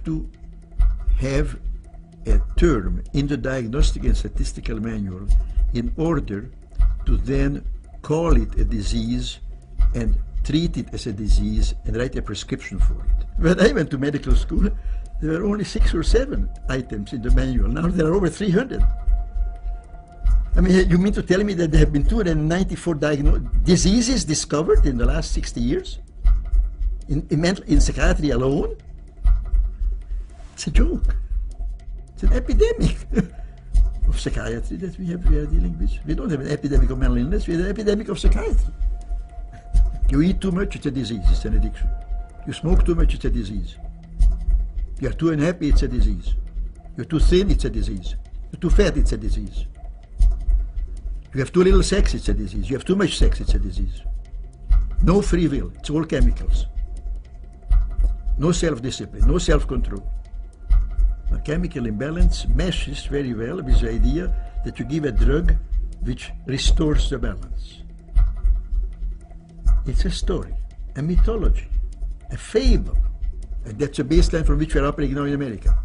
to have a term in the Diagnostic and Statistical Manual in order to then call it a disease and treat it as a disease and write a prescription for it. When I went to medical school, there were only 6 or 7 items in the manual. Now there are over 300. I mean, you mean to tell me that there have been 294 diseases discovered in the last 60 years? In psychiatry alone? It's a joke. It's an epidemic of psychiatry that we are dealing with. We don't have an epidemic of mental illness, we have an epidemic of psychiatry. You eat too much, it's a disease, it's an addiction. You smoke too much, it's a disease. You are too unhappy, it's a disease. You're too thin, it's a disease. You're too fat, it's a disease. You have too little sex, it's a disease. You have too much sex, it's a disease. No free will, it's all chemicals. No self-discipline, no self-control. A chemical imbalance meshes very well with the idea that you give a drug which restores the balance. It's a story, a mythology, a fable. And that's a baseline from which we're operating now in America.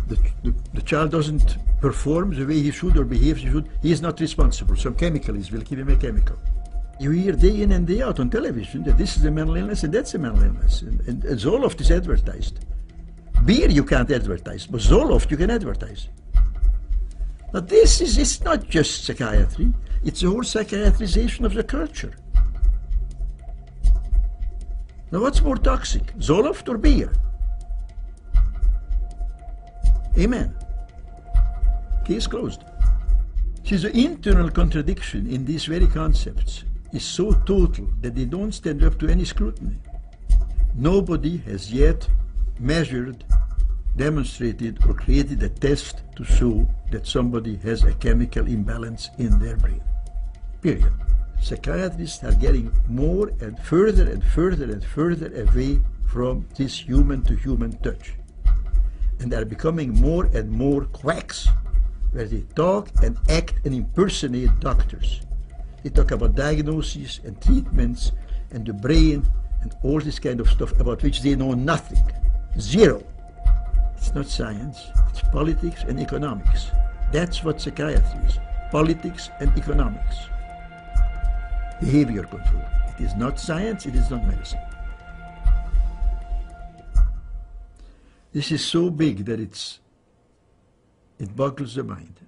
The child doesn't perform the way he should or behave as he should. He is not responsible. Some chemicalist will give him a chemical. You hear day in and day out on television that this is a mental illness and that's a mental illness. And Zoloft is advertised. Beer you can't advertise, but Zoloft you can advertise. Now it's not just psychiatry, it's the whole psychiatrization of the culture. Now what's more toxic, Zoloft or beer? Amen. Case closed. See, the internal contradiction in these very concepts is so total that they don't stand up to any scrutiny. Nobody has yet measured, demonstrated, or created a test to show that somebody has a chemical imbalance in their brain. Period. Psychiatrists are getting more and further and further and further away from this human-to-human touch. And they are becoming more and more quacks, where they talk and act and impersonate doctors. They talk about diagnoses and treatments and the brain and all this kind of stuff about which they know nothing. Zero. It's not science, it's politics and economics. That's what psychiatry is, politics and economics. Behavior control. It is not science, it is not medicine. This is so big that it boggles the mind.